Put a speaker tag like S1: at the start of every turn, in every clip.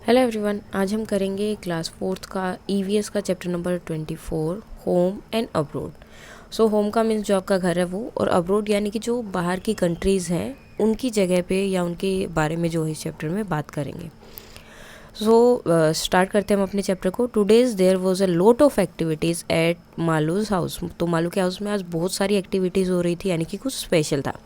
S1: Hello everyone, आज हम करेंगे क्लास फोर्थ का ईवीएस का chapter number 24 home and abroad. So home का मीन्स जो आपका घर है वो, और अब्रोड यानी कि जो बाहर की कंट्रीज़ हैं उनकी जगह पे या उनके बारे में जो है इस चैप्टर में बात करेंगे। सो स्टार्ट करते हैं हम अपने चैप्टर को। Today's there was a lot of activities at Malu's house. तो मालू के हाउस में आज बहुत सारी एक्टिविटीज़ हो रही थी, यानी कि कुछ स्पेशल था।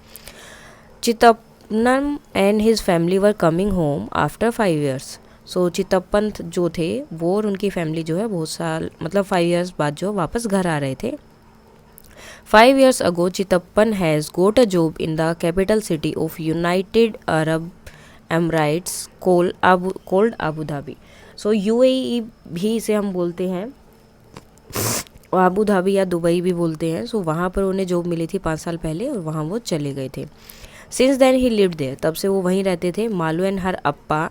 S1: Chitappan and his family were coming home after 5 years। So Chitappan जो थे वो और उनकी फैमिली जो है बहुत साल मतलब 5 years बाद जो वापस घर आ रहे थे। 5 years ago Chitappan has got a job in the capital city of United Arab Emirates called Abu Dhabi. So UAE भी इसे हम बोलते हैं, अबू धाबी या दुबई भी बोलते हैं। सो वहाँ पर उन्हें जॉब मिली थी 5 साल पहले और वहाँ वो चले गए थे। Since then he lived there, तब से वो वहीं रहते थे। Malu and her appa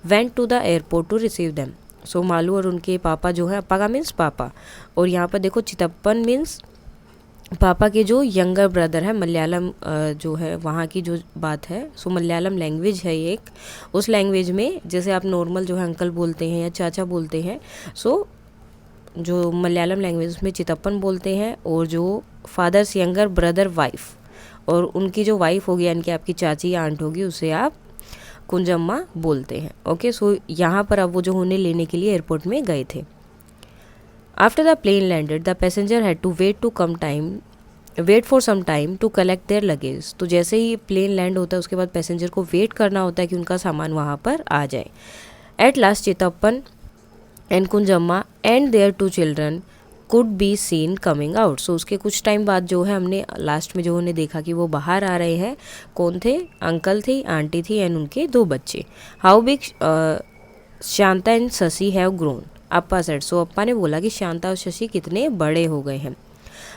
S1: went to the airport to receive them. So Malu और उनके पापा जो है, अप्पा का मीन्स पापा, और यहाँ पर देखो चितप्पन मीन्स पापा के जो यंगर ब्रदर है। मलयालम जो है वहाँ की जो बात है, सो मलयालम लैंग्वेज है एक। उस लैंग्वेज में जैसे आप नॉर्मल जो है अंकल बोलते हैं या चाचा बोलते हैं, सो जो मलयालम लैंग्वेज में चितप्पन बोलते हैं। और जो फादर्स यंगर ब्रदर वाइफ, और उनकी जो वाइफ होगी यानी कि आपकी चाची या आंट होगी, उसे आप कुंजम्मा बोलते हैं। ओके, सो यहाँ पर अब वो जो उन्हें लेने के लिए एयरपोर्ट में गए थे। After the plane landed the passenger had to wait for some time to collect their luggage. तो जैसे ही प्लेन लैंड होता है उसके बाद पैसेंजर को वेट करना होता है कि उनका सामान वहाँ पर आ जाए। At last Chitappan and Kunjamma and their 2 children could be seen coming out. So उसके कुछ टाइम बाद जो है हमने लास्ट में जो उन्हें देखा कि वो बाहर आ रहे हैं। कौन थे? अंकल थी, आंटी थी एंड उनके 2 बच्चे। How big Shanta and Shashi have grown, appa said. So appa ने बोला कि शांता और शशि कितने बड़े हो गए हैं।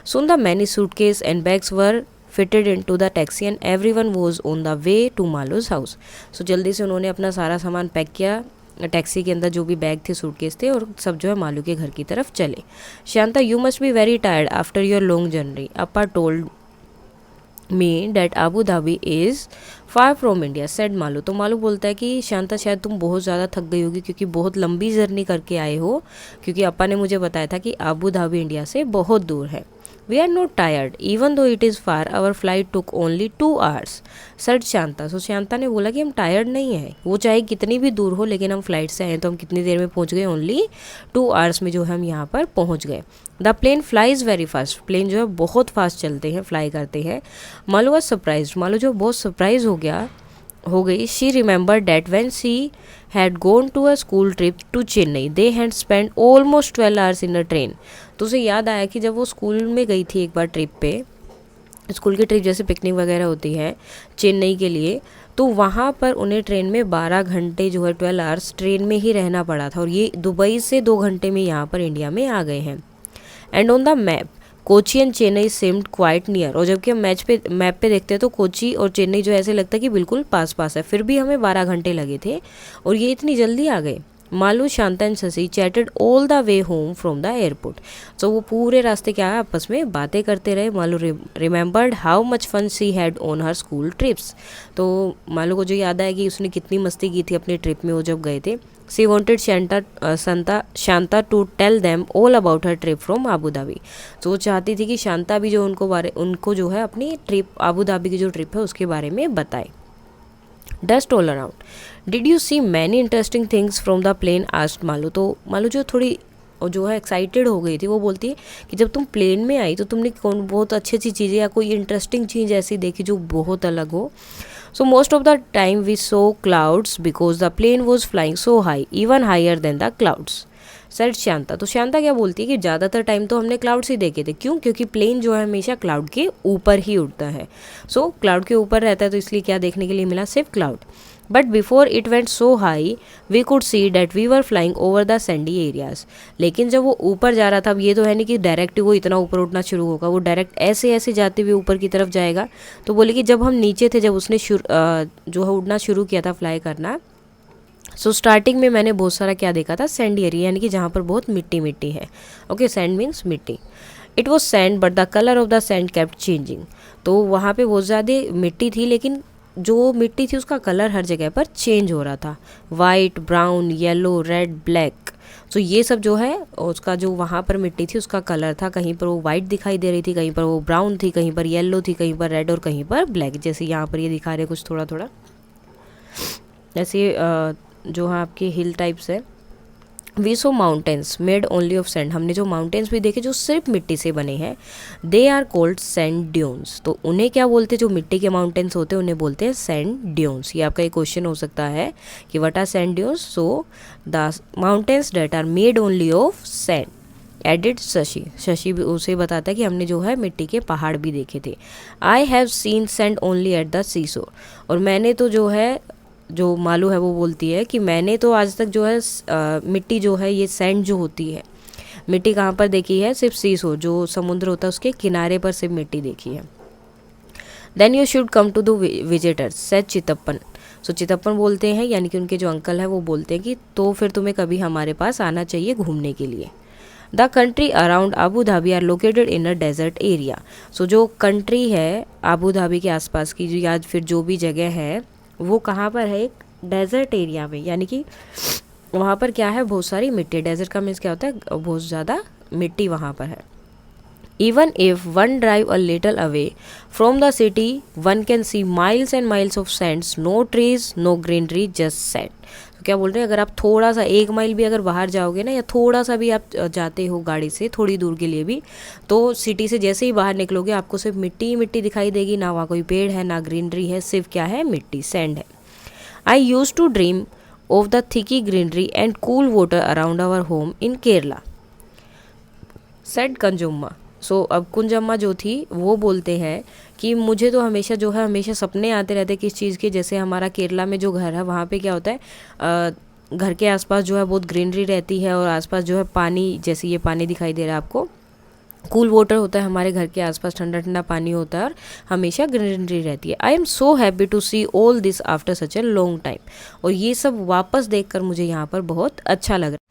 S1: Soon the many suitcases and bags were fitted into the taxi and everyone was on the way to Malu's house. So जल्दी से उन्होंने अपना सारा सामान पैक किया टैक्सी के अंदर, जो भी बैग थे, सूटकेस थे, और सब जो है मालू के घर की तरफ चले। Shanta, you must be very tired after your long journey, Appa told me that Abu Dhabi is far from India, said Malu. तो मालू बोलता है कि शांता शायद तुम बहुत ज़्यादा थक गई होगी क्योंकि बहुत लंबी जर्नी करके आए हो, क्योंकि अप्पा ने मुझे बताया था कि अबू धाबी इंडिया से बहुत दूर है। We are not tired even though it is far, our flight took only 2 hours, said Shanta. So Shanta ने बोला कि हम टायर्ड नहीं है, वो चाहे कितनी भी दूर हो, लेकिन हम फ्लाइट से आए तो हम कितनी देर में पहुंच गए? ओनली 2 hours में जो है हम यहाँ पर पहुंच गए। The plane flies very fast, plane जो है बहुत फास्ट चलते हैं, फ्लाई करते हैं। मालू वॉज सरप्राइज, मालू जो बहुत सरप्राइज हो गई। She remember that when she had gone to a school trip to Chennai they had spend almost 12 hours in a train. तो उसे याद आया कि जब वो स्कूल में गई थी एक बार ट्रिप पे, स्कूल की ट्रिप जैसे पिकनिक वगैरह होती है चेन्नई के लिए, तो वहाँ पर उन्हें ट्रेन में 12 घंटे जो है 12 hours ट्रेन में ही रहना पड़ा था, और ये दुबई से 2 घंटे में यहाँ पर इंडिया में आ गए हैं। And on the map Kochi and Chennai सेम्ड quite near, और जबकि हम मैप पे देखते हैं तो कोची और चेन्नई जो ऐसे लगता है कि बिल्कुल पास पास है, फिर भी हमें 12 घंटे लगे थे और ये इतनी जल्दी आ गए। Malu, Shanta and Shashi chatted all the way home from the airport. तो वो पूरे रास्ते क्या है आपस में बातें करते रहे। Malu remembered how much fun she had on her school trips. तो मालू को जो याद आया कि उसने कितनी मस्ती की थी अपने ट्रिप में वो जब गए थे। She wanted Shanta to tell them all about her trip from Abu Dhabi. तो वो चाहती थी कि शांता भी जो उनको जो है अपनी ट्रिप अबू धाबी की जो ट्रिप है उसके बारे में बताए। Dust all around did you see many interesting things from the plane, asked Malu. तो मालू जो थोड़ी जो है एक्साइटेड हो गई थी, वो बोलती है कि जब तुम प्लेन में आई तो तुमने कौन बहुत अच्छी अच्छी चीज़ें या कोई इंटरेस्टिंग चीज़ ऐसी देखी जो बहुत अलग हो। So most of the time we saw clouds because the plane was flying so high even higher than the clouds, said Shanta. तो शांता क्या बोलती है कि ज़्यादातर टाइम तो हमने क्लाउड्स ही देखे थे। क्यों? क्योंकि प्लेन जो है हमेशा क्लाउड के ऊपर ही उड़ता है। सो क्लाउड के ऊपर रहता है तो इसलिए क्या देखने के लिए मिला? सिर्फ cloud. But before it went so high we could see that we were flying over the sandy areas. लेकिन जब वो ऊपर जा रहा था, अब ये तो है नहीं कि डायरेक्ट वो इतना ऊपर उठना शुरू होगा, वो डायरेक्ट ऐसे ऐसे जाते हुए ऊपर की तरफ जाएगा। तो बोले कि जब हम नीचे थे, जब उसने जो है उड़ना शुरू किया था, फ्लाई करना, सो स्टार्टिंग में मैंने बहुत सारा क्या देखा था? सैंड एरिया, यानी कि जहाँ पर बहुत मिट्टी मिट्टी है। ओके, सैंड मीन्स मिट्टी। It was sand but the colour of the sand kept changing. तो वहाँ पे बहुत ज़्यादा मिट्टी थी, लेकिन जो मिट्टी थी उसका कलर हर जगह पर चेंज हो रहा था, white, brown, yellow, red, black. तो ये सब जो है उसका जो वहाँ पर मिट्टी थी उसका कलर था, कहीं पर वो वाइट दिखाई दे रही थी, कहीं पर वो ब्राउन थी, कहीं पर येलो थी, कहीं पर रेड और कहीं पर ब्लैक, जैसे यहाँ पर ये दिखा रहे कुछ थोड़ा थोड़ा ऐसे जो है आपके हिल टाइप्स है। We saw mountains made only of sand, हमने जो माउंटेन्स भी देखे जो सिर्फ मिट्टी से बने हैं। They are called sand dunes, तो उन्हें क्या बोलते हैं, जो मिट्टी के माउंटेन्स होते हैं उन्हें बोलते हैं सैंड ड्यून्स। ये आपका एक क्वेश्चन हो सकता है कि what are sand dunes. So the mountains that are made only of sand added Shashi, Shashi भी उसे बताता है कि हमने जो है मिट्टी के पहाड़ भी देखे थे। I have seen sand only at the seashore, और मैंने तो जो है, जो मालू है वो बोलती है कि मैंने तो आज तक जो है मिट्टी जो है ये सैंड जो होती है मिट्टी कहाँ पर देखी है, सिर्फ सीशोर जो समुद्र होता है उसके किनारे पर सिर्फ मिट्टी देखी है। Then you should come to the visitors said Chitappan, so Chitappan बोलते हैं यानी कि उनके जो अंकल है वो बोलते हैं कि तो फिर तुम्हें कभी हमारे पास आना चाहिए घूमने के लिए। The country around Abu Dhabi are located in a desert area, so जो कंट्री है आबू धाबी के आसपास की जो या फिर जो भी जगह है वो कहाँ पर है, एक डेजर्ट एरिया में, यानी कि वहाँ पर क्या है, बहुत सारी मिट्टी। डेजर्ट का मीन्स क्या होता है, बहुत ज़्यादा मिट्टी वहाँ पर है। Even if one drive a little away from the city one can see miles and miles of sands, no trees no greenery just sand. तो क्या बोल रहे हैं, अगर आप थोड़ा सा 1 माइल भी अगर बाहर जाओगे ना, या थोड़ा सा भी आप जाते हो गाड़ी से थोड़ी दूर के लिए भी, तो सिटी से जैसे ही बाहर निकलोगे आपको सिर्फ मिट्टी ही मिट्टी दिखाई देगी, ना वहाँ कोई पेड़ है ना ग्रीनरी है, सिर्फ क्या है, मिट्टी, सैंड है। I use to dream of the thick greenery and cool water around our home in Kerala said Kunjamma. So अब कुंजम्मा जो थी वो बोलते हैं कि मुझे तो हमेशा जो है हमेशा सपने आते रहते किस चीज़ के, जैसे हमारा केरला में जो घर है वहाँ पे क्या होता है, घर के आसपास जो है बहुत ग्रीनरी रहती है और आसपास जो है पानी, जैसे ये पानी दिखाई दे रहा है आपको, कूल वाटर होता है हमारे घर के आसपास, ठंडा ठंडा पानी होता है और हमेशा ग्रीनरी रहती है। I am so happy to see all this after such a long time, और ये सब वापस देखकर मुझे यहाँ पर बहुत अच्छा लग रहा है।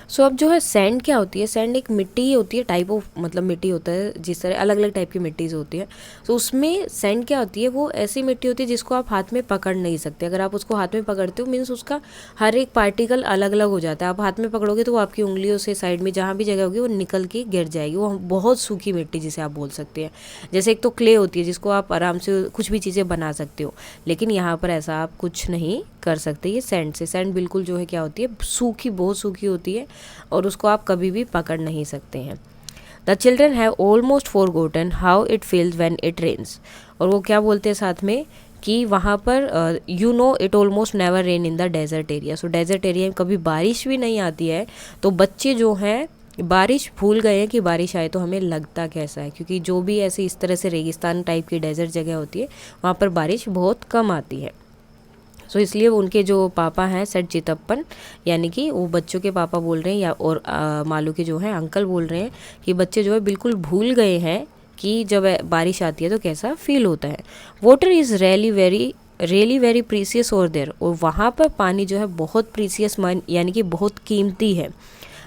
S1: सो अब जो है सैंड क्या होती है, सैंड एक मिट्टी ही होती है, टाइप ऑफ मतलब मिट्टी होता है, जिस तरह अलग अलग टाइप की मिट्टीज़ होती है। तो उसमें सैंड क्या होती है, वो ऐसी मिट्टी होती है जिसको आप हाथ में पकड़ नहीं सकते। अगर आप उसको हाथ में पकड़ते हो मीन्स उसका हर एक पार्टिकल अलग अलग हो जाता है। आप हाथ में पकड़ोगे तो वो आपकी उंगलियों से साइड में जहाँ भी जगह होगी वो निकल के गिर जाएगी। वो बहुत सूखी मिट्टी जिसे आप बोल सकते हैं। जैसे एक तो क्ले होती है जिसको आप आराम से कुछ भी चीज़ें बना सकते हो, लेकिन यहाँ पर ऐसा आप कुछ नहीं कर सकते। ये सैंड से, सैंड बिल्कुल जो है क्या होती है, सूखी, बहुत सूखी होती है और उसको आप कभी भी पकड़ नहीं सकते हैं। The children have almost forgotten how it feels when it rains, और वो क्या बोलते हैं साथ में कि वहाँ पर you know it almost never rain in the desert area. सो डेजर्ट एरिया में कभी बारिश भी नहीं आती है, तो बच्चे जो हैं बारिश भूल गए हैं कि बारिश आए तो हमें लगता कैसा है, क्योंकि जो भी ऐसे इस तरह से रेगिस्तान टाइप की डेजर्ट जगह होती है वहाँ पर बारिश बहुत कम आती है। सो इसलिए उनके जो पापा हैं सेठ चितप्पन, यानी कि वो बच्चों के पापा बोल रहे हैं, या और मालू के जो हैं अंकल बोल रहे हैं कि बच्चे जो है बिल्कुल भूल गए हैं कि जब बारिश आती है तो कैसा फील होता है। Water is really very precious और देयर, और वहाँ पर पानी जो है बहुत प्रीसियस यानी कि बहुत कीमती है।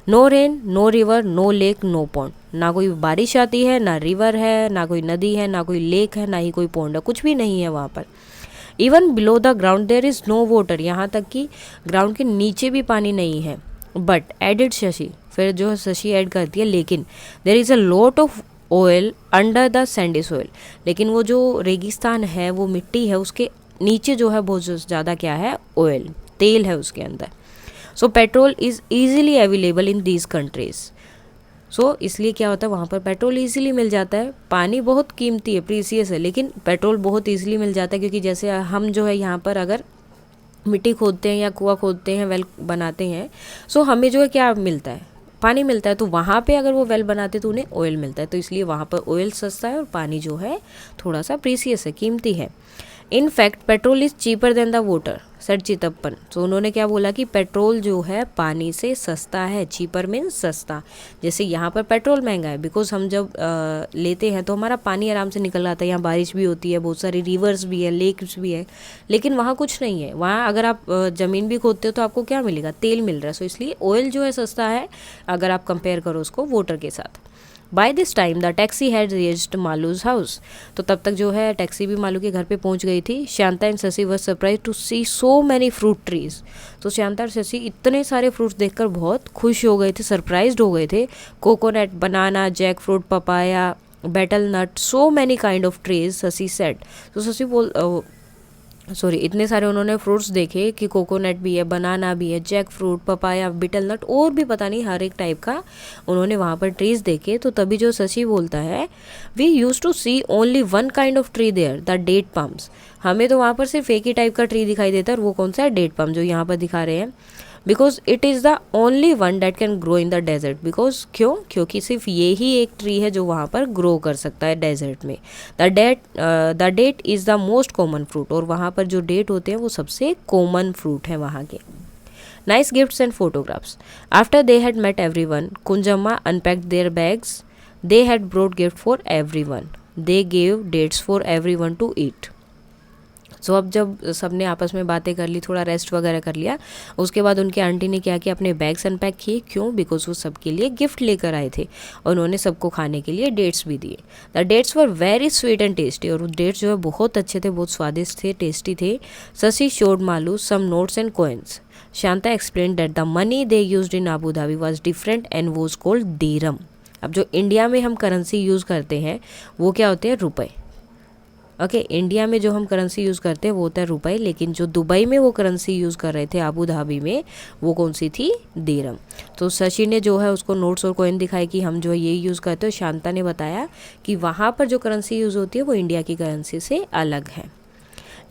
S1: No rain no river no lake no pond, ना कोई बारिश आती है, ना रिवर है, ना कोई नदी है, ना कोई लेक है, ना ही कोई पॉन्ड है, कुछ भी नहीं है वहाँ पर। Even below the ground there is no water, यहाँ तक कि ग्राउंड के नीचे भी पानी नहीं है। बट एडिड शशि, फिर जो शशि ऐड करती है, लेकिन there is a lot of oil under the sandy soil, लेकिन वो जो रेगिस्तान है, वो मिट्टी है, उसके नीचे जो है बहुत ज़्यादा क्या है, ऑयल, तेल है उसके अंदर। So petrol is easily available in these countries, so इसलिए क्या होता है वहाँ पर पेट्रोल ईजिली मिल जाता है। पानी बहुत कीमती है, प्रीसियस है, लेकिन पेट्रोल बहुत ईजिली मिल जाता है, क्योंकि जैसे हम जो है यहाँ पर अगर मिट्टी खोदते हैं या कुआं खोदते हैं, वेल बनाते हैं, सो हमें जो है क्या मिलता है, पानी मिलता है। तो वहाँ पे अगर वो वेल बनाते तो उन्हें ऑयल मिलता है, तो इसलिए वहाँ पर ऑयल सस्ता है और पानी जो है थोड़ा सा प्रीसियस है, कीमती है। In fact petrol is cheaper than the water सेठ चितप्पन, तो उन्होंने क्या बोला कि पेट्रोल जो है पानी से सस्ता है। चीपर मीन्स सस्ता, जैसे यहाँ पर पेट्रोल महंगा है बिकॉज हम जब लेते हैं तो हमारा पानी आराम से निकल आता है, यहाँ बारिश भी होती है, बहुत सारी रिवर्स भी है, लेक्स भी है, लेकिन वहाँ कुछ नहीं है। वहाँ अगर आप ज़मीन भी खोदते हो तो आपको क्या मिलेगा, तेल मिल रहा है। सो इसलिए ऑयल जो है सस्ता है अगर आप कंपेयर करो उसको वाटर के साथ। By this time the taxi had reached Malu's house. तो तब तक जो है टैक्सी भी मालू के घर पे पहुंच गई थी। Shanta and Shashi were surprise to see so many fruit trees. तो शांता और शशि इतने सारे फ्रूट्स देखकर बहुत खुश हो गए थे, सरप्राइज्ड हो गए थे। Coconut, banana, jackfruit, papaya, betel nut, so many kind of trees Shashi said. तो शशि इतने सारे उन्होंने फ्रूट्स देखे कि कोकोनट भी है, बनाना भी है, jackfruit, papaya, betel nut और भी पता नहीं हर एक टाइप का उन्होंने वहाँ पर ट्रीज देखे। तो तभी जो शशि बोलता है, we use to see only one kind of tree there, the date palms. हमें तो वहाँ पर सिर्फ एक ही टाइप का ट्री दिखाई देता है, और वो कौन सा है, डेट पम्प, जो यहाँ पर दिखा रहे हैं। Because it is the only one that can grow in the desert. Because क्योंकि सिर्फ ये ही एक ट्री है जो वहाँ पर ग्रो कर सकता है डेजर्ट में। The that is the most common fruit, और वहाँ पर जो डेट होते हैं वो सबसे कॉमन फ्रूट है वहाँ के। Nice gifts and photographs. After they had met everyone, Kunjamma unpacked their bags. They had brought gift for everyone. They gave dates for everyone to eat. So अब जब सबने आपस में बातें कर ली, थोड़ा रेस्ट वगैरह कर लिया, उसके बाद उनके आंटी ने क्या किया, अपने बैग्स अनपैक किए। क्यों? बिकॉज वो सबके लिए गिफ्ट लेकर आए थे, और उन्होंने सबको खाने के लिए डेट्स भी दिए। The dates were very sweet and tasty, और वो डेट्स जो है बहुत अच्छे थे, बहुत स्वादिष्ट थे, टेस्टी थे। Shashi showed Malu some notes and coins. Shanta explain that the money they used in Abu Dhabi was different and was called dirham. अब जो इंडिया में हम करेंसी यूज़ करते हैं वो क्या होते हैं, रुपए। ओके, इंडिया में जो हम करेंसी यूज़ करते हैं वो होता है रुपए, लेकिन जो दुबई में वो करेंसी यूज़ कर रहे थे अबू धाबी में, वो कौन सी थी, दिरहम। तो शशि ने जो है उसको नोट्स और कॉइन दिखाई कि हम जो ये यूज़ करते हैं। शांता ने बताया कि वहाँ पर जो करेंसी यूज़ होती है वो इंडिया की करेंसी से अलग है।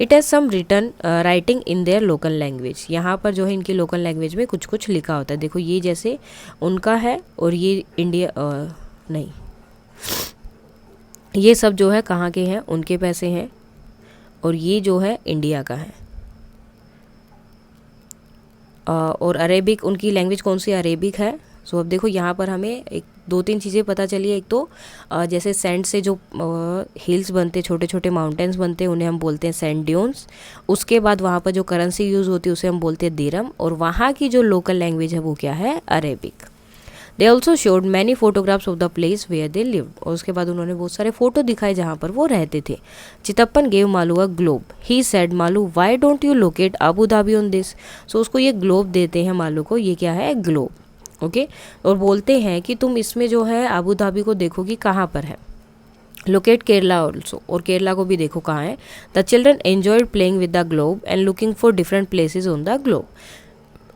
S1: It has some written writing in their local language. यहाँ पर जो है इनकी लोकल लैंग्वेज में कुछ कुछ लिखा होता है। देखो ये जैसे उनका है, और ये इंडिया नहीं, ये सब जो है कहाँ के हैं, उनके पैसे हैं, और ये जो है इंडिया का है। और अरेबिक, उनकी लैंग्वेज कौन सी, अरेबिक है। सो अब देखो यहाँ पर हमें एक दो तीन चीज़ें पता चली है। एक तो जैसे सैंड से जो हिल्स बनते, छोटे छोटे माउंटेन्स बनते हैं, उन्हें हम बोलते हैं सैंड ड्यून्स। उसके बाद वहाँ पर जो करेंसी यूज़ होती है उसे हम बोलते हैं दिरहम, और वहाँ की जो लोकल लैंग्वेज है वो क्या है, Arabic. They also showed many photographs of the place where they lived, और उसके बाद उन्होंने बहुत सारे फोटो दिखाए जहाँ पर वो रहते थे। Chithappan gave Malu a globe. He said, Malu why don't you locate Abu Dhabi on this. So उसको ये ग्लोब देते हैं मालू को, ये क्या है, ग्लोब। ओके, और बोलते हैं कि तुम इसमें जो है अबू धाबी को देखो कि कहाँ पर है। लोकेट केरला ऑल्सो, और केरला को भी देखो कहाँ है। The children enjoyed playing with the globe and looking for different places on the globe.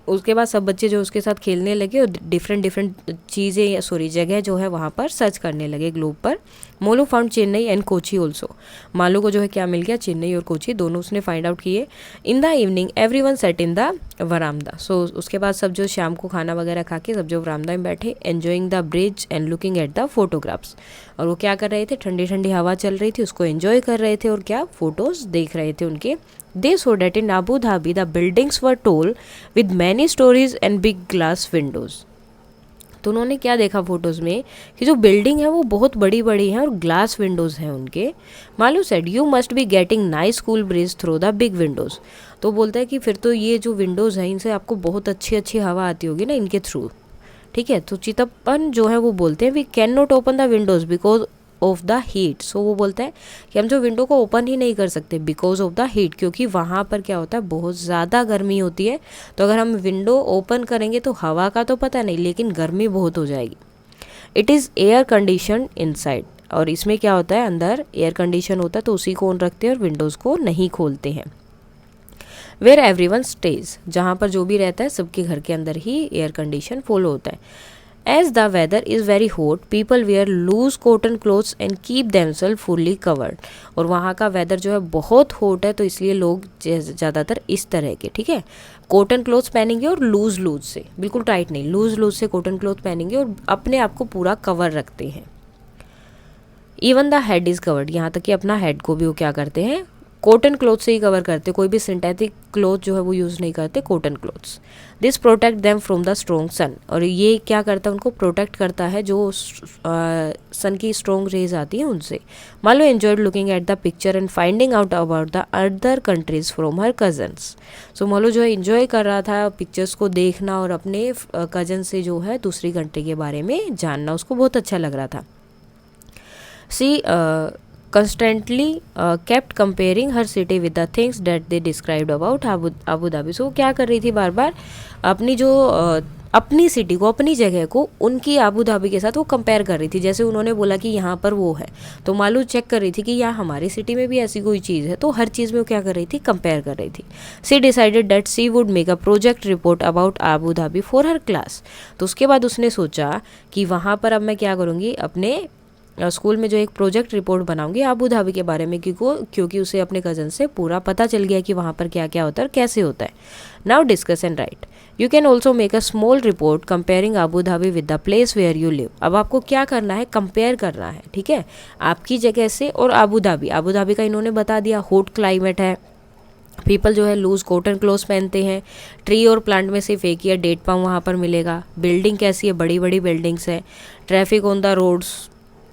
S1: उसके बाद सब बच्चे जो उसके साथ खेलने लगे और डिफरेंट चीज़ें जगह जो है वहाँ पर सर्च करने लगे ग्लोब पर। Molu found Chennai and Kochi also. Malu को जो है क्या मिल गया, चेन्नई और कोची दोनों उसने फाइंड आउट किए। In the evening everyone sat in the वरामदा। सो उसके बाद सब जो शाम को खाना वगैरह खा के सब जो वरामदा में बैठे, enjoying the bridge and looking at the photographs. और वो क्या कर रहे थे, ठंडी ठंडी हवा चल रही थी, उसको एंजॉय कर रहे थे, और क्या, फोटोज़ देख रहे थे उनके। They saw that in Abu Dhabi the buildings were tall with many stories and big glass windows. तो उन्होंने क्या देखा फोटोज़ में कि जो बिल्डिंग है वो बहुत बड़ी बड़ी हैं और ग्लास विंडोज़ हैं उनके। Malu said, you must be getting nice cool bridge through the big Windows. तो बोलता है कि फिर तो ये जो विंडोज़ हैं इनसे आपको बहुत अच्छी अच्छी हवा आती होगी ना इनके थ्रू। ठीक है, तो चितप्पन जो है वो बोलते हैं, we can not open the windows because of the heat. So वो बोलता है कि हम जो विंडो को ओपन ही नहीं कर सकते बिकॉज ऑफ द हीट, क्योंकि वहाँ पर क्या होता है, बहुत ज़्यादा गर्मी होती है। तो अगर हम विंडो ओपन करेंगे तो हवा का तो पता नहीं, लेकिन गर्मी बहुत हो जाएगी। It is air condition inside, और इसमें क्या होता है, अंदर एयर कंडीशन होता है तो उसी को ऑन रखते हैं और विंडोज़ को नहीं खोलते हैं। वेयर एवरीवन स्टेज, जहाँ पर जो भी रहता है सबके घर के अंदर ही एयर कंडीशन फॉलो होता है। As the weather is very hot, people wear loose cotton clothes and keep themselves fully covered. और वहाँ का वेदर जो है बहुत हॉट है, तो इसलिए लोग ज़्यादातर इस तरह के, ठीक है, कॉटन क्लोथ्स पहनेंगे और लूज से, बिल्कुल टाइट नहीं, लूज से कॉटन क्लोथ पहनेंगे और अपने आप को पूरा कवर रखते हैं। Even the head is covered, यहाँ तक कि अपना हेड को भी वो क्या करते हैं, कॉटन क्लोथ से ही कवर करते, कोई भी सिंथेटिक क्लोथ जो है वो यूज़ नहीं करते, cotton clothes. This protect them from the strong sun, और ये क्या करता है, उनको प्रोटेक्ट करता है जो सन की स्ट्रॉन्ग रेज आती है उनसे। Malu enjoyed looking at the picture and finding out about the other countries from her cousins. So Malu जो है इंजॉय कर रहा था पिक्चर्स को देखना और अपने कजन से जो है दूसरी कंट्री के बारे में जानना, उसको बहुत अच्छा लग रहा था। सी constantly kept comparing her city with the things that they described about Abu Dhabi। सो क्या कर रही थी, बार बार अपनी जो अपनी सिटी को, अपनी जगह को उनकी आबू धाबी के साथ वो कंपेयर कर रही थी। जैसे उन्होंने बोला कि यहाँ पर वो है, तो मालू चेक कर रही थी कि यहाँ हमारी सिटी में भी ऐसी कोई चीज़ है, तो हर चीज़ में वो क्या कर रही थी, कंपेयर कर रही थी। She decided that she would make a project report about Abu Dhabi for her class. तो उसके बाद उसने सोचा कि वहाँ पर अब मैं क्या करूँगी, अपने स्कूल में जो एक प्रोजेक्ट रिपोर्ट बनाऊंगी आबू धाबी के बारे में, क्योंकि उसे अपने कज़न से पूरा पता चल गया कि वहाँ पर क्या क्या होता है और कैसे होता है। Now discuss and write. You can also make a small report comparing Abu Dhabi with the place where you live. अब आपको क्या करना है, कंपेयर करना है, ठीक है, आपकी जगह से और आबू धाबी। आबू धाबी का इन्होंने बता दिया, हॉट क्लाइमेट है, पीपल जो है लूज कॉटन क्लोथ्स पहनते हैं, ट्री और प्लांट में सिर्फ एक ही है, डेट पाम वहाँ पर मिलेगा, बिल्डिंग कैसी है, बड़ी बड़ी बिल्डिंग्स है, traffic on the roads,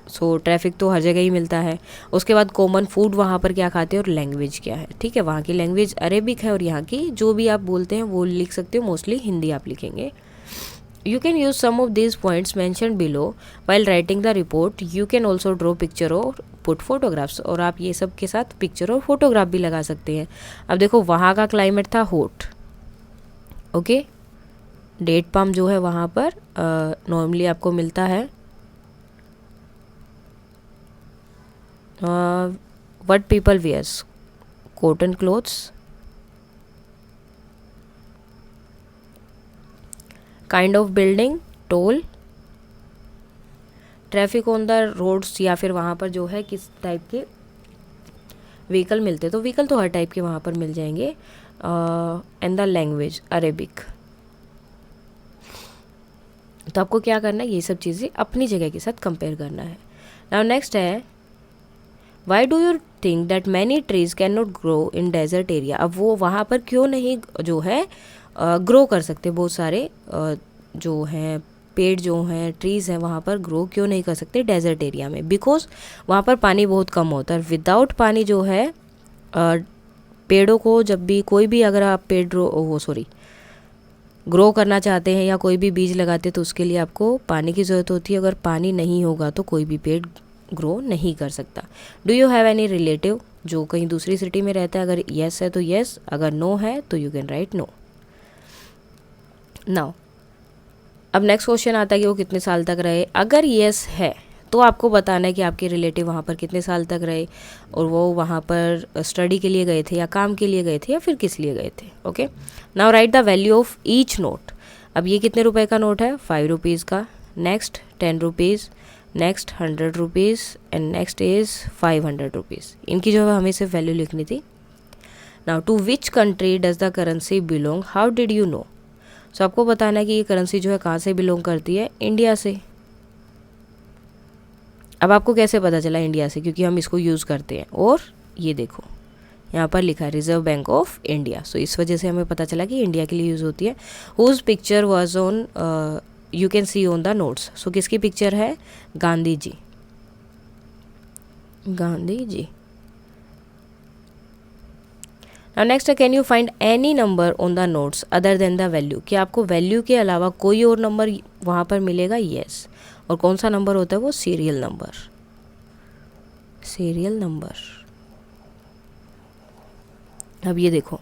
S1: so traffic तो हर जगह ही मिलता है। उसके बाद कॉमन फूड वहाँ पर क्या खाते हैं और लैंग्वेज क्या है, ठीक है, वहाँ की लैंग्वेज अरेबिक है और यहाँ की जो भी आप बोलते हैं वो लिख सकते हो, मोस्टली हिंदी आप लिखेंगे। You can use some of these points mention below while writing the report. You can also draw picture और पुट फोटोग्राफ्स, और आप ये सब के साथ पिक्चर और फोटोग्राफ भी लगा सकते हैं। अब देखो वहाँ का क्लाइमेट था हॉट, ओके, डेट पाम जो है वहाँ पर नॉर्मली आपको मिलता है। what people wears, cotton clothes, kind of building, tall, traffic on the roads, या फिर वहाँ पर जो है किस टाइप के व्हीकल मिलते, तो व्हीकल तो हर टाइप के वहाँ पर मिल जाएंगे, एंड द लैंग्वेज अरेबिक। तो आपको क्या करना है, ये सब चीज़ें अपनी जगह के साथ कंपेयर करना है। नाउ नेक्स्ट है, why do you think that many trees can not grow in desert area. अब वो वहाँ पर क्यों नहीं जो है ग्रो कर सकते, बहुत सारे जो हैं पेड़ जो हैं ट्रीज़ हैं वहाँ पर ग्रो क्यों नहीं कर सकते डेजर्ट एरिया में, बिकॉज वहाँ पर पानी बहुत कम होता है। विदाउट पानी जो है पेड़ों को जब भी कोई भी अगर आप पेड़ ग्रो करना चाहते हैं या कोई भी बीज लगाते हैं तो उसके लिए आपको पानी की ज़रूरत होती है। अगर पानी नहीं होगा तो कोई भी पेड़ ग्रो नहीं कर सकता। Do you have any relative जो कहीं दूसरी सिटी में रहता है, अगर येस है तो येस, अगर नो है तो you can write no. Now अब नेक्स्ट क्वेश्चन आता है कि वो कितने साल तक रहे। अगर येस है तो आपको बताना है कि आपके रिलेटिव वहाँ पर कितने साल तक रहे और वो वहाँ पर स्टडी के लिए गए थे या काम के लिए गए थे या फिर किस लिए गए थे। Okay, now right the value of each note. अब ये कितने रुपए का नोट है, 5 रुपीज़ का, next 10 rupees, next 100 rupees and next is 500 rupees. इनकी जो है हमें सिर्फ वैल्यू लिखनी थी। Now to which country does the currency belong, how did you know. So आपको बताना है कि ये करेंसी जो है कहाँ से बिलोंग करती है, इंडिया से। अब आपको कैसे पता चला इंडिया से, क्योंकि हम इसको यूज़ करते हैं, और ये देखो यहाँ पर लिखा है रिजर्व बैंक ऑफ इंडिया, सो इस वजह से हमें पता चला कि इंडिया के लिए यूज़ होती है। Whose picture was on you can see on the notes. So किसकी पिक्चर है, Gandhi ji, Gandhi ji. Now next, can you find any number on the notes other than the value. कि आपको वैल्यू के अलावा कोई और नंबर वहाँ पर मिलेगा, येस। और कौन सा नंबर होता है वो, सीरियल नंबर, सीरियल नंबर। अब ये देखो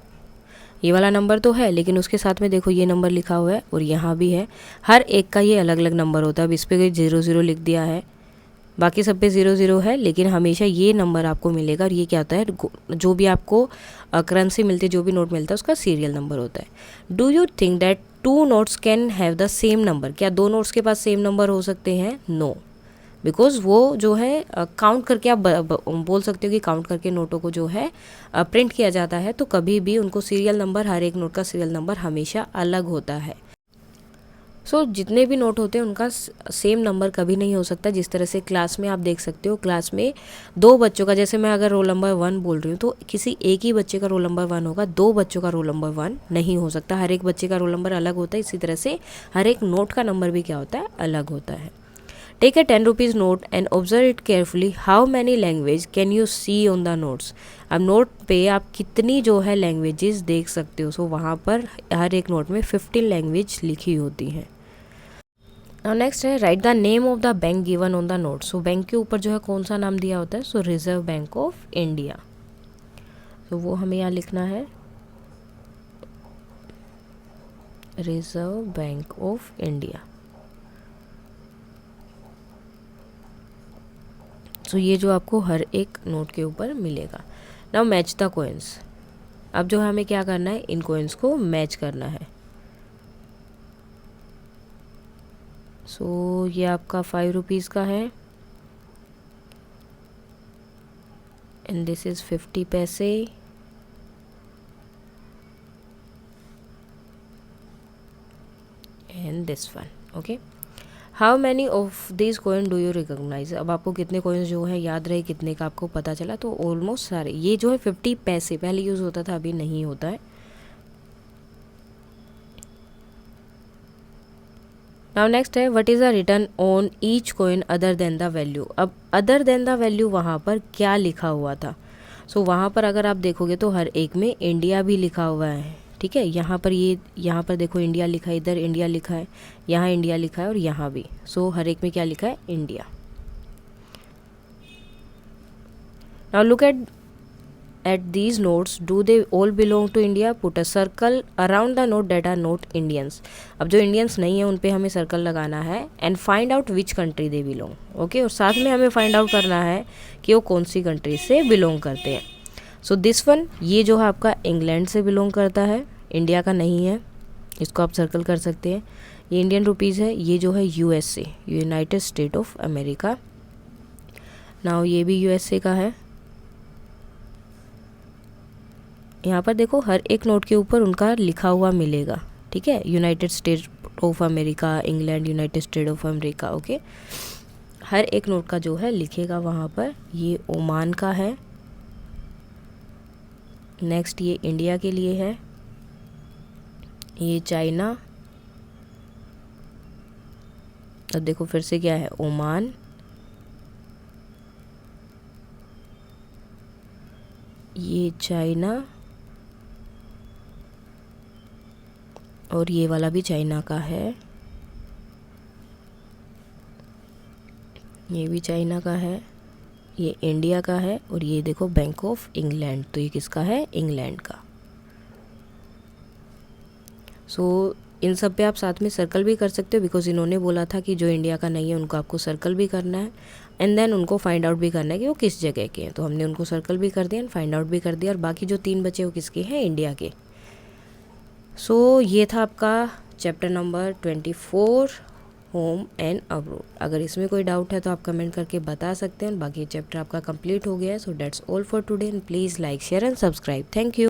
S1: ये वाला नंबर तो है, लेकिन उसके साथ में देखो ये नंबर लिखा हुआ है और यहाँ भी है, हर एक का ये अलग अलग नंबर होता है। अब इस पर 00 लिख दिया है, बाकी सब पे 00 है, लेकिन हमेशा ये नंबर आपको मिलेगा। और ये क्या होता है, जो भी आपको करेंसी मिलती है, जो भी नोट मिलता है, उसका सीरियल नंबर होता है। Do you think that 2 notes can have the same number. क्या 2 नोट्स के पास सेम नंबर हो सकते हैं, नो, बिकॉज वो जो है काउंट करके आप बोल सकते हो कि काउंट करके नोटों को जो है प्रिंट किया जाता है, तो कभी भी उनको सीरियल नंबर, हर एक नोट का सीरियल नंबर हमेशा अलग होता है। सो जितने भी नोट होते हैं उनका सेम नंबर कभी नहीं हो सकता। जिस तरह से क्लास में आप देख सकते हो, क्लास में 2 बच्चों का, जैसे मैं अगर रोल नंबर 1 बोल रही हूँ तो किसी एक ही बच्चे का रोल नंबर 1 होगा, 2 बच्चों का रोल नंबर 1 नहीं हो सकता। हर एक बच्चे का रोल नंबर अलग होता है। इसी तरह से हर एक नोट का नंबर भी क्या होता है, अलग होता है। Take a 10 rupees note and observe it carefully. How many language can you see on the notes. अब नोट पे आप कितनी जो है लैंग्वेजेस देख सकते हो। सो वहाँ पर हर एक नोट में 15 लैंग्वेज लिखी होती हैं। नाउ नेक्स्ट है right the name of the bank given on the note. So bank के ऊपर जो है कौन सा नाम दिया होता है, सो रिजर्व बैंक ऑफ इंडिया। तो वो हमें यहाँ लिखना है, रिजर्व बैंक ऑफ इंडिया। सो ये जो आपको हर एक नोट के ऊपर मिलेगा। Now match the coins. अब जो है हमें क्या करना है, इन कॉइन्स को मैच करना है। सो ये आपका 5 रुपीज़ का है एंड दिस इज़ 50 पैसे and this one. Okay, how many of this coin do you recognise. अब आपको कितने कॉइन्स जो है याद रहे, कितने का आपको पता चला, तो ऑलमोस्ट सारे। ये जो है 50 पैसे पहले यूज़ होता था, अभी नहीं होता है। नाउ नेक्स्ट है what is the return on each coin other than the value. अब अदर देन द वैल्यू वहाँ पर क्या लिखा हुआ था। सो वहाँ पर अगर आप देखोगे तो हर एक में इंडिया भी लिखा हुआ है। ठीक है, यहाँ पर यहाँ पर देखो इंडिया लिखा है, इधर इंडिया लिखा है, यहाँ इंडिया लिखा है और यहाँ भी। सो हर एक में क्या लिखा है, India. Now look at these notes, do they all belong to India? Put a circle around the note that are not Indians. अब जो इंडियंस नहीं है उन पे हमें सर्कल लगाना है and find out which country they belong. Okay, और साथ में हमें फाइंड आउट करना है कि वो कौन सी कंट्री से बिलोंग करते हैं। सो दिस वन, ये जो है आपका इंग्लैंड से बिलोंग करता है, इंडिया का नहीं है, इसको आप सर्कल कर सकते हैं। ये इंडियन रुपीज़ है, ये जो है USA, United State of America. Now ये भी यूएसए का है। यहाँ पर देखो हर एक नोट के ऊपर उनका लिखा हुआ मिलेगा। ठीक है, United State of America, England, United State of America. Okay, हर एक नोट का जो है लिखेगा वहाँ पर। ये ओमान का है। नेक्स्ट ये इंडिया के लिए है, ये चाइना। अब देखो फिर से क्या है, ओमान, ये चाइना और ये वाला भी चाइना का है, ये भी चाइना का है, ये इंडिया का है और ये देखो बैंक ऑफ इंग्लैंड। तो ये किसका है, इंग्लैंड का। सो इन सब पे आप साथ में सर्कल भी कर सकते हो, बिकॉज इन्होंने बोला था कि जो इंडिया का नहीं है उनको आपको सर्कल भी करना है एंड देन उनको फाइंड आउट भी करना है कि वो किस जगह के हैं। तो हमने उनको सर्कल भी कर दिया एंड फाइंड आउट भी कर दिया, और बाकी जो 3 बचे वो किसके हैं, इंडिया के। सो ये था आपका chapter number 24 home and abroad. अगर इसमें कोई डाउट है तो आप कमेंट करके बता सकते हैं। बाकी चैप्टर आपका कंप्लीट हो गया है। So that's all for today and please like, share and subscribe. Thank you.